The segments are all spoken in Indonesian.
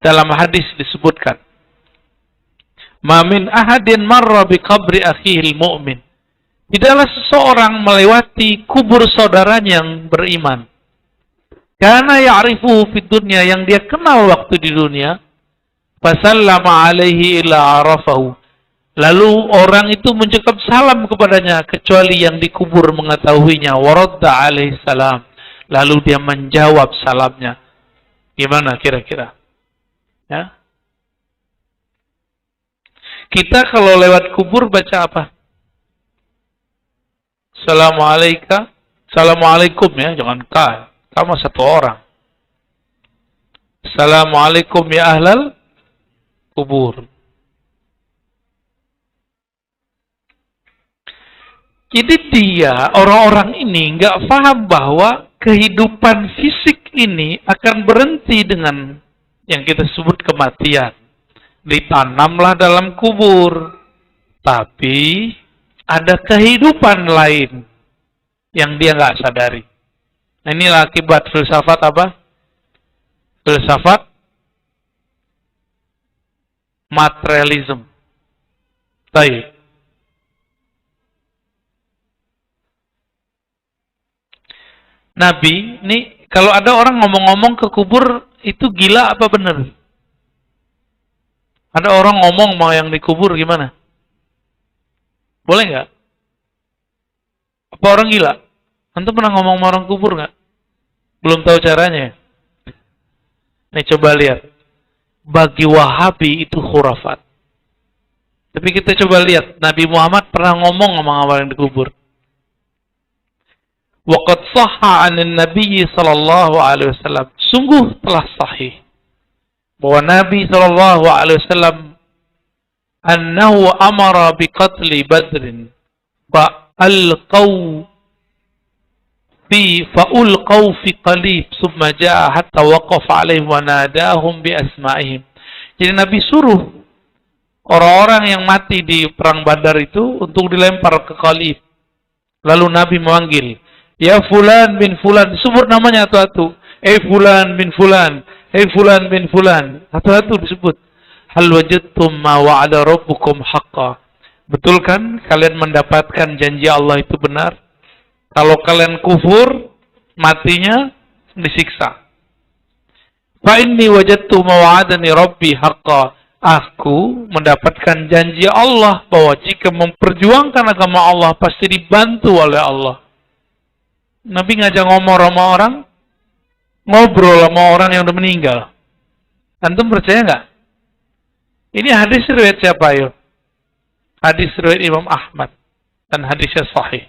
Dalam hadis disebutkan, "Ma min ahadin marra bi qabri akhihil mu'min." Tidaklah seseorang melewati kubur saudaranya yang beriman. Karena ya'rifuhu fid dunya, yang dia kenal waktu di dunia, fasallama alaihi illa arafahu. Lalu orang itu mengucap salam kepadanya kecuali yang dikubur mengetahuinya. Waradda alaihi salam. Lalu dia menjawab salamnya. Gimana kira-kira? Ya. Kita kalau lewat kubur baca apa? Assalamualaikum ya, jangan ka. Kamu satu orang. Assalamualaikum ya ahlal kubur. Jadi dia, orang-orang ini nggak paham bahwa kehidupan fisik ini akan berhenti dengan yang kita sebut kematian. Ditanamlah dalam kubur. Tapi ada kehidupan lain yang dia nggak sadari. Nah, inilah akibat filsafat apa? Filsafat materialism. Baik. Nabi, ini kalau ada orang ngomong-ngomong ke kubur, itu gila apa benar? Ada orang ngomong mau yang dikubur gimana? Boleh nggak? Apa orang gila? Antum pernah ngomong sama orang kubur nggak? Belum tahu caranya. Nih coba lihat. Bagi Wahabi itu khurafat. Tapi kita coba lihat, Nabi Muhammad pernah ngomong sama orang yang dikubur. Waqad sahha 'anin Nabi sallallahu alaihi wasallam. Sungguh telah sahih bahwa Nabi sallallahu alaihi wasallam annahu amara biqatli Badrin fa ulqaw fi qalib thumma jaa hatta waqafa alaihim wa nadahum bi asma'ihim. Jadi Nabi suruh orang-orang yang mati di perang Badar itu untuk dilempar ke qalib. Lalu Nabi memanggil, "Ya fulan bin fulan," disebut namanya satu-satu. Fulan bin fulan, fulan bin fulan. Satu-satu disebut. Hal wajadtum ma wa'ada rabbukum haqqan. Betul kan kalian mendapatkan janji Allah itu benar? Kalau kalian kufur, matinya disiksa. Fa inni wajadtu ma wa'adani rabbi haqqan. Aku mendapatkan janji Allah bahwa jika memperjuangkan agama Allah pasti dibantu oleh Allah. Nabi ngajak ngomong sama orang, ngobrol sama orang yang udah meninggal. Antum percaya nggak? Ini hadis riwayat siapa yo? Hadis riwayat Imam Ahmad dan hadisnya sahih.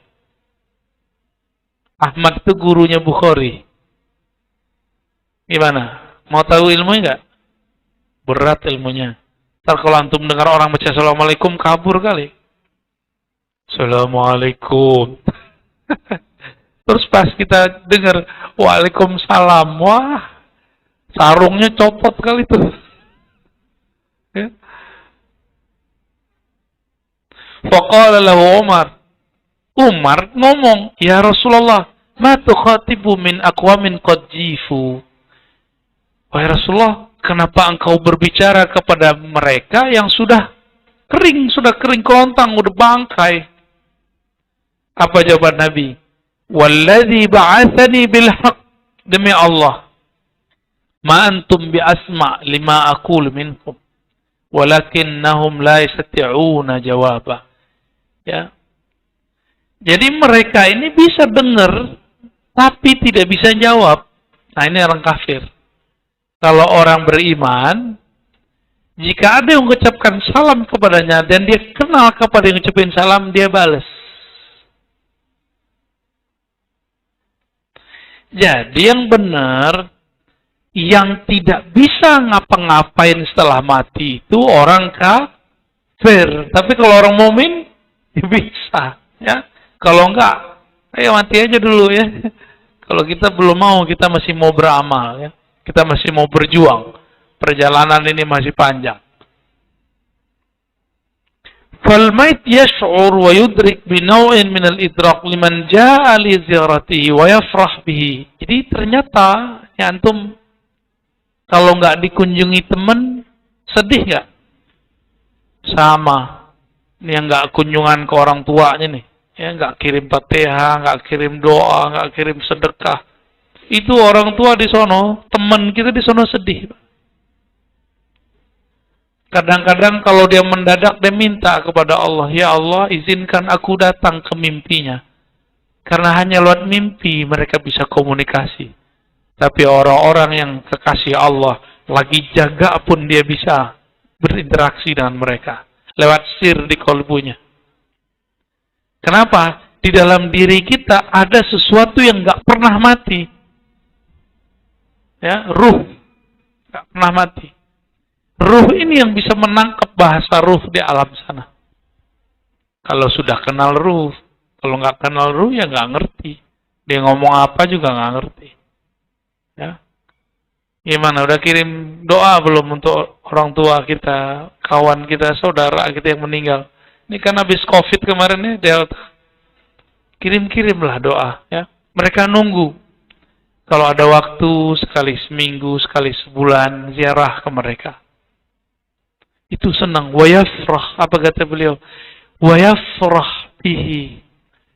Ahmad itu gurunya Bukhari. Gimana? Mau tahu ilmunya nggak? Berat ilmunya. Ntar kalau antum dengar orang baca Assalamualaikum kabur kali. Assalamualaikum. Terus pas kita dengar Waalaikumsalam, wah, sarungnya copot kali tuh. Ya. Faqala lahu Umar ngomong, "Ya Rasulullah, ma tukhatibu min aqwamin qad jifu." Wahai Rasulullah, kenapa engkau berbicara kepada mereka yang sudah kering kerontang, udah bangkai? Apa jawaban Nabi? Walladzi ba'atsani bil haqq, demi Allah, ma antum bi asma' lima aqul minkum walakinnahum la yastati'una jawaba. Ya. Jadi mereka ini bisa dengar tapi tidak bisa jawab. Nah, ini orang kafir. Kalau orang beriman, jika ada yang mengucapkan salam kepadanya dan dia kenal kepada yang mengucapkan salam, dia balas. Jadi yang benar, yang tidak bisa ngapa-ngapain setelah mati itu orang kafir. Tapi kalau orang mukmin bisa, ya. Kalau enggak, ayo mati aja dulu ya. Kalau kita belum mau, kita masih mau beramal ya. Kita masih mau berjuang. Perjalanan ini masih panjang. فالميت يشعر ويدرك بنوع من الإدراك لمن جاء لزيارته ويفرح به. Jadi ternyata ya antum Kalau nggak dikunjungi teman, sedih nggak? Sama. Ini yang nggak kunjungan ke orang tuanya nih. Ya, nggak kirim Fatihah, nggak kirim doa, nggak kirim sedekah. Itu orang tua di sono, teman kita di sono sedih. Kadang-kadang kalau dia mendadak, dia minta kepada Allah, ya Allah, izinkan aku datang ke mimpinya. Karena hanya lewat mimpi mereka bisa komunikasi. Tapi orang-orang yang kekasih Allah, lagi jaga pun dia bisa berinteraksi dengan mereka. Lewat sir di kolbunya. Kenapa? Di dalam diri kita ada sesuatu yang gak pernah mati. Ya, ruh. Gak pernah mati. Ruh ini yang bisa menangkap bahasa ruh di alam sana. Kalau sudah kenal ruh, kalau nggak kenal ruh ya nggak ngerti. Dia ngomong apa juga nggak ngerti. Ya, gimana? Udah kirim doa belum untuk orang tua kita, kawan kita, saudara kita yang meninggal? Ini kan habis COVID kemarin ya, Delta. Kirim-kirimlah doa. Ya, mereka nunggu. Kalau ada waktu sekali seminggu, sekali sebulan ziarah ke mereka. Itu senang. Wayafrah. Apa kata beliau? Wayafrah bihi.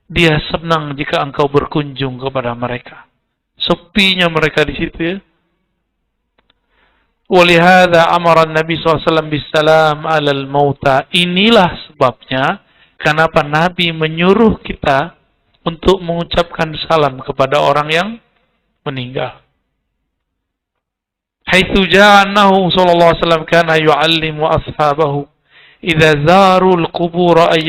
Dia senang jika engkau berkunjung kepada mereka. Sepinya mereka di situ ya. Walihada amara Nabi SAW bisalam alal mauta. Inilah sebabnya kenapa Nabi menyuruh kita untuk mengucapkan salam kepada orang yang meninggal. حيث جاء أنه صلى الله عليه وسلم كان يعلم أصحابه إذا زاروا القبور أن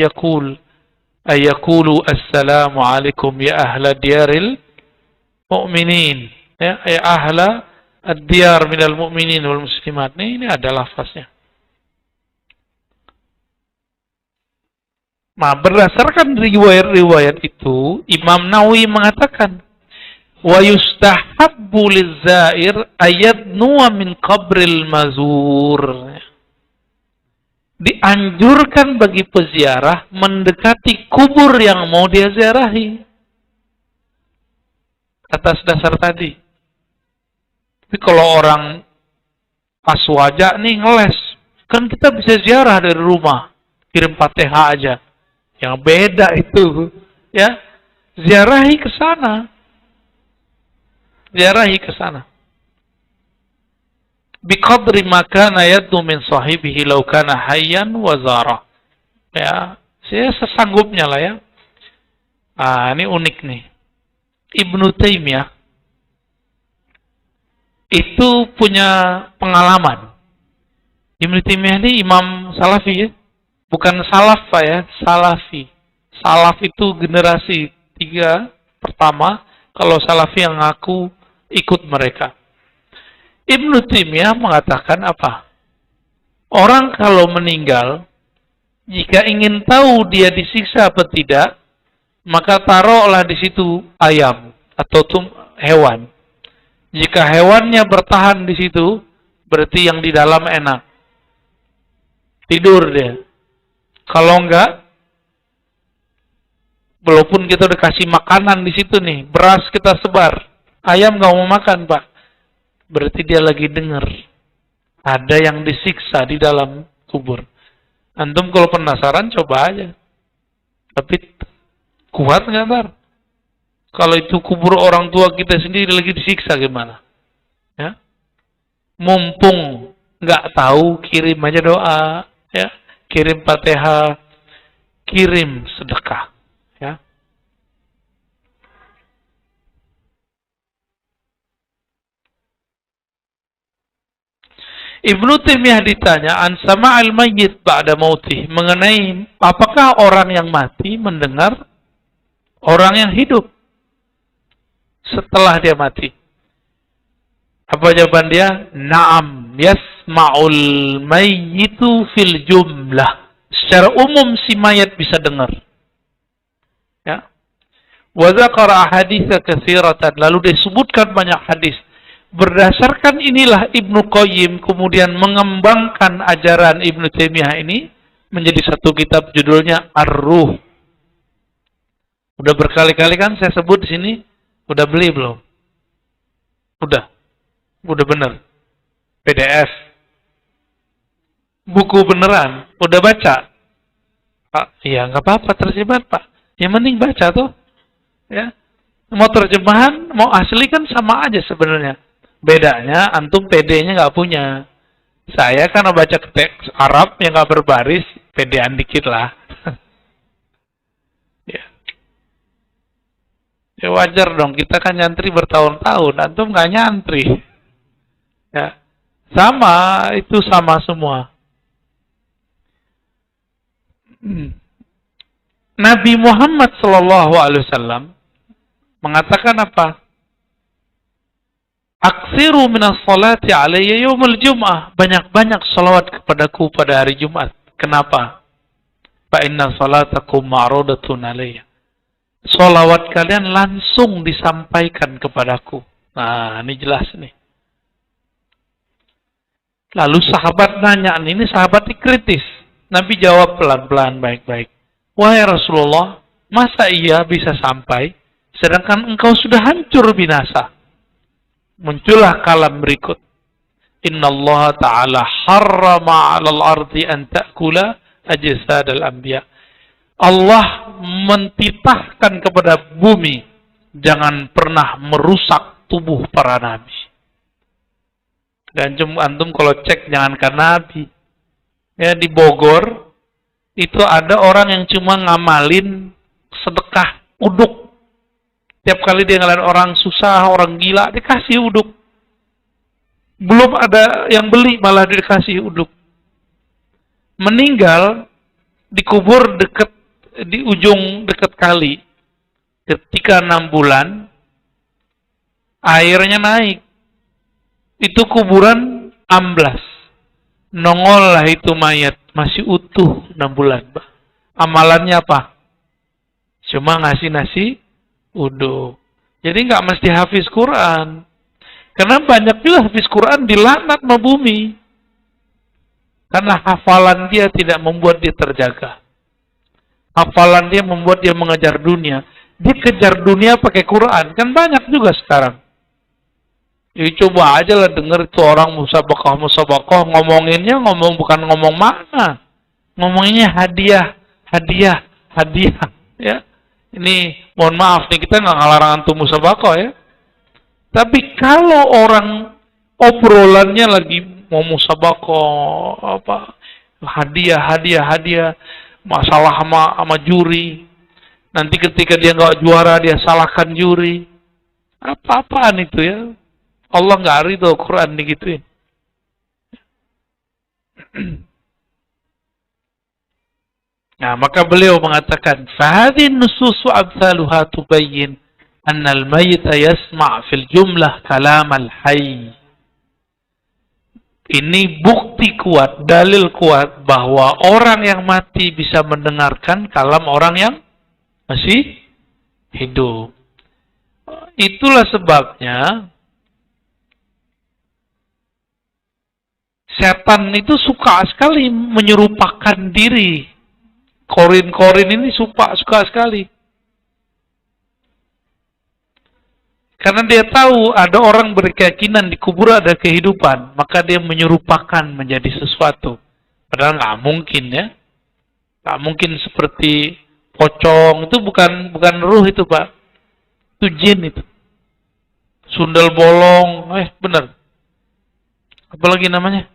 يقولوا السلام عليكم يا أهل ديار المؤمنين يا أهل الديار من المؤمنين والمسلمات. Ini ada lafaznya. Nah, berdasarkan riwayat-riwayat itu, Imam Nawawi mengatakan wa yustahabbu liz-zair ayadnuwa min qabril mazur. Dianjurkan bagi peziarah mendekati kubur yang mau dia ziarahi. Atas dasar tadi. Tapi kalau orang pas wajah nih ngeles, kan kita bisa ziarah dari rumah, kirim Fatihah aja. Yang beda itu, ya. Ziarahi ke sana. Ziarahi ke sana. Biqadri makana yadnu min sahibihi law kana hayyan wa zara. Ya, saya sesanggupnya lah ya. Ah, ini unik nih. Ibnu Taimiyah itu punya pengalaman. Ibnu Taimiyah ini imam Salafi ya. Bukan salaf Pak ya, Salafi. Salaf itu generasi 3 pertama, kalau Salafi yang ngaku ikut mereka. Ibnu Taimiyah mengatakan apa? Orang kalau meninggal, jika ingin tahu dia disiksa atau tidak, maka taruhlah di situ ayam atau hewan. Jika hewannya bertahan di situ, berarti yang di dalam enak. Tidur dia. Kalau enggak, walaupun kita udah kasih makanan di situ nih, beras kita sebar, ayam nggak mau makan Pak, berarti dia lagi dengar ada yang disiksa di dalam kubur. Antum kalau penasaran coba aja, tapi kuat nggak ntar? Kalau itu kubur orang tua kita sendiri lagi disiksa gimana? Ya, mumpung nggak tahu, kirim aja doa, ya, kirim Fatihah, kirim sedekah. Ibnu Taimiyah ditanya an sama'al mayyit ba'da mautih, mengenai apakah orang yang mati mendengar orang yang hidup setelah dia mati. Apa jawaban dia? Na'am, yasma'ul mayyitu fil jumlah. Secara umum si mayat bisa dengar. Ya. Wa dzakara ahaditsa katsiratan, lalu disebutkan banyak hadis. Berdasarkan inilah Ibnu Qayyim kemudian mengembangkan ajaran Ibnu Taimiyah ini menjadi satu kitab judulnya Ar-Ruh. Udah berkali-kali kan saya sebut di sini, udah beli belum? Udah benar. PDF. Buku beneran. Udah baca? Pak, iya nggak apa-apa terjemahan Pak. Yang penting baca tuh. Ya. Mau terjemahan, mau asli kan sama aja sebenarnya. Bedanya antum PD-nya nggak punya. Saya karena baca teks Arab yang nggak berbaris, pedean dikit lah. Ya. Ya wajar dong, kita kan nyantri bertahun-tahun, antum nggak nyantri. Ya. Sama, itu sama semua. Nabi Muhammad SAW mengatakan apa? Aksiru minas salati alayya yawmul jum'ah. Banyak-banyak salawat kepadaku pada hari Jumat. Kenapa? Fa inna salatakum ma'rudatun alayya. Salawat kalian langsung disampaikan kepadaku. Nah, ini jelas nih. Lalu sahabat nanya, ini sahabat kritis. Nabi jawab pelan-pelan, baik-baik. Wahai Rasulullah, masa iya bisa sampai, sedangkan engkau sudah hancur binasa? Muncullah kalam berikut. Inna Allah Ta'ala harrama 'alal ardi an ta'kula ajsadal anbiya. Allah mentitahkan kepada bumi, jangan pernah merusak tubuh para nabi. Dan antum kalau cek jangankan nabi. Ya di Bogor itu ada orang yang cuma ngamalin sedekah uduk. Tiap kali dia ngeliat orang susah, orang gila, dikasih uduk. Belum ada yang beli, malah dikasih uduk. Meninggal, dikubur di ujung dekat kali. Ketika 6 bulan, airnya naik. Itu kuburan amblas. Nongol lah itu mayat, masih utuh 6 bulan. Amalannya apa? Cuma ngasih nasi uduk. Jadi nggak mesti hafiz Quran. Karena banyak juga hafiz Quran dilaknat sama bumi. Karena hafalan dia tidak membuat dia terjaga. Hafalan dia membuat dia mengejar dunia. Dia kejar dunia pakai Quran. Kan banyak juga sekarang. Jadi coba aja lah denger itu orang musabakoh ngomonginnya bukan ngomong makna. Ngomonginnya hadiah. Ya. Ini mohon maaf nih, kita nggak ngelarang antum musabakoh ya. Tapi kalau orang obrolannya lagi mau musabakoh, apa hadiah, masalah sama juri. Nanti ketika dia nggak juara dia salahkan juri. Apa-apaan itu ya? Allah nggak ridho Quran digituin. Nah, maka beliau mengatakan, "Fahadhin nususu amsaluha tubayyin anna al-mayyita yasma' fil jumlah kalam al-hayy." Ini bukti kuat, dalil kuat bahwa orang yang mati bisa mendengarkan kalam orang yang masih hidup. Itulah sebabnya setan itu suka sekali menyerupakan diri. Korin ini suka sekali. Karena dia tahu ada orang berkeyakinan di kubur ada kehidupan, maka dia menyerupakan menjadi sesuatu. Padahal nggak mungkin ya. Nggak mungkin seperti pocong, itu bukan ruh itu Pak. Itu jin itu. Sundel bolong, benar. Apalagi namanya?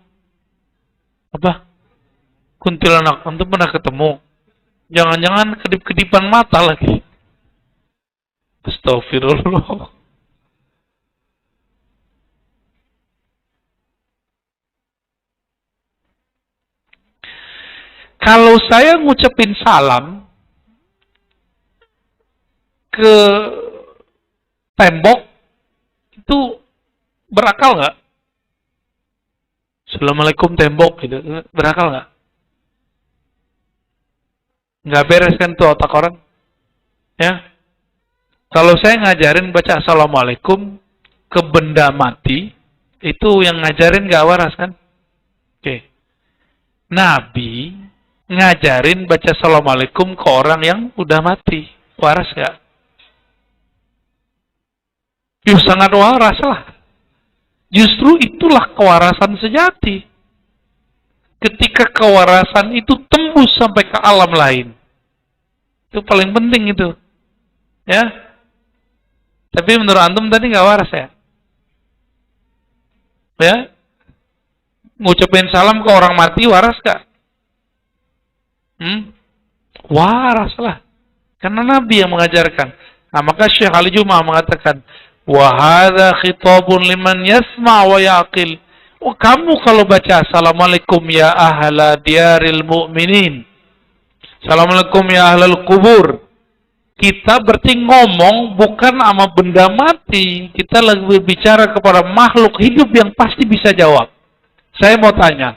Apa? Kuntilanak. Antum pernah ketemu? Jangan-jangan kedip-kedipan mata lagi. Astagfirullah. Kalau saya ngucapin salam ke tembok, itu berakal nggak? Assalamualaikum tembok, gitu. Berakal nggak? Nggak beres kan tuh otak orang? Ya. Kalau saya ngajarin baca Assalamualaikum ke benda mati, itu yang ngajarin nggak waras kan? Oke. Nabi ngajarin baca Assalamualaikum ke orang yang udah mati. Waras nggak? Sangat waras lah. Justru itulah kewarasan sejati. Ketika kewarasan itu tembus sampai ke alam lain. Itu paling penting itu. Ya. Tapi menurut antum tadi nggak waras ya? Ya. Ngucapin salam ke orang mati waras gak? Waras lah. Karena Nabi yang mengajarkan. Nah, maka Syekh Ali Jum'ah mengatakan, wa hadza khitabun liman yasma' wa yaqil. Oh, kamu kalau baca assalamualaikum ya ahla diyaril mu'minin, assalamualaikum ya ahlal kubur, kita berarti ngomong bukan sama benda mati, kita lagi berbicara kepada makhluk hidup yang pasti bisa jawab. Saya mau tanya,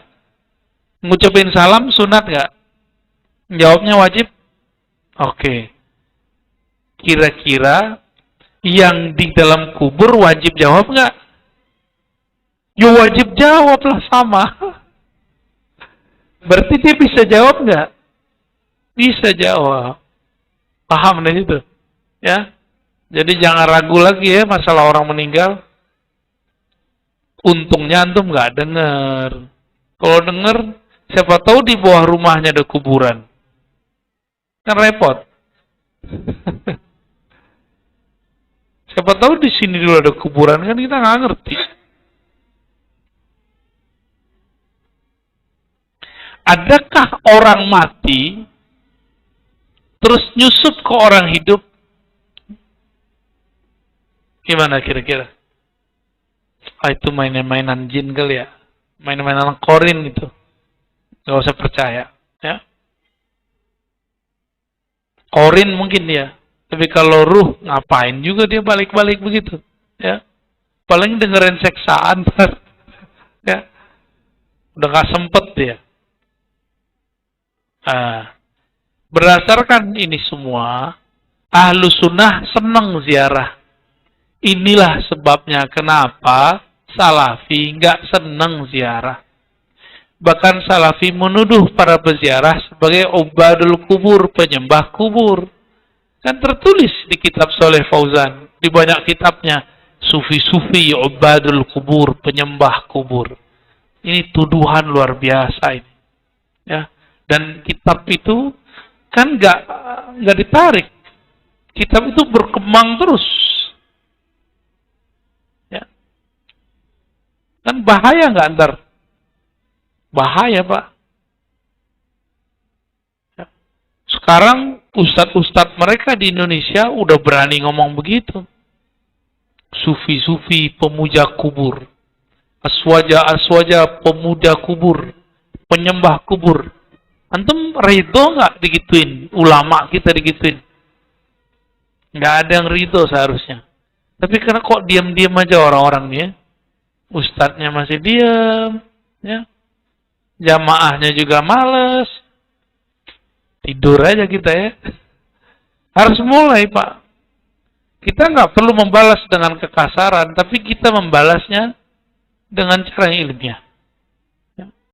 ngucapin salam sunat gak? Jawabnya wajib? Oke. Kira-kira yang di dalam kubur wajib jawab gak? Ya wajib jawab lah, sama. Berarti dia bisa jawab gak? Bisa jawab. Paham dari itu? Ya. Jadi jangan ragu lagi ya masalah orang meninggal. Untungnya antum gak dengar. Kalau dengar, siapa tahu di bawah rumahnya ada kuburan. Kan repot. Siapa tahu di sini dulu ada kuburan, kan kita nggak ngerti. Adakah orang mati terus nyusup ke orang hidup? Gimana kira-kira? Itu mainan-mainan jin kali ya, mainan-mainan korin itu. Gak usah percaya, ya. Korin mungkin dia. Tapi kalau ruh, ngapain juga dia balik-balik begitu. Ya. Paling dengerin seksaan. Ya. Udah gak sempet dia. Berdasarkan ini semua, ahlu sunnah senang ziarah. Inilah sebabnya kenapa salafi gak senang ziarah. Bahkan salafi menuduh para peziarah sebagai ubadul kubur, penyembah kubur. Kan tertulis di kitab Soleh Fauzan, di banyak kitabnya, sufi-sufi ubadul kubur, penyembah kubur. Ini tuduhan luar biasa ini. Ya. Dan kitab itu kan nggak ditarik. Kitab itu berkembang terus. Ya. Kan bahaya nggak ntar? Bahaya, Pak. Ya. Sekarang ustadz-ustadz mereka di Indonesia udah berani ngomong begitu. Sufi-sufi pemuja kubur. Aswaja-aswaja pemuja kubur. Penyembah kubur. Antum ridho nggak digituin? Ulama kita digituin? Nggak ada yang ridho seharusnya. Tapi karena kok diam-diam aja orang-orang nih ya. Ustadznya masih diam. Ya. Jamaahnya juga males. Tidur aja kita ya. Harus mulai, Pak. Kita nggak perlu membalas dengan kekasaran, tapi kita membalasnya dengan cara yang ilmiah.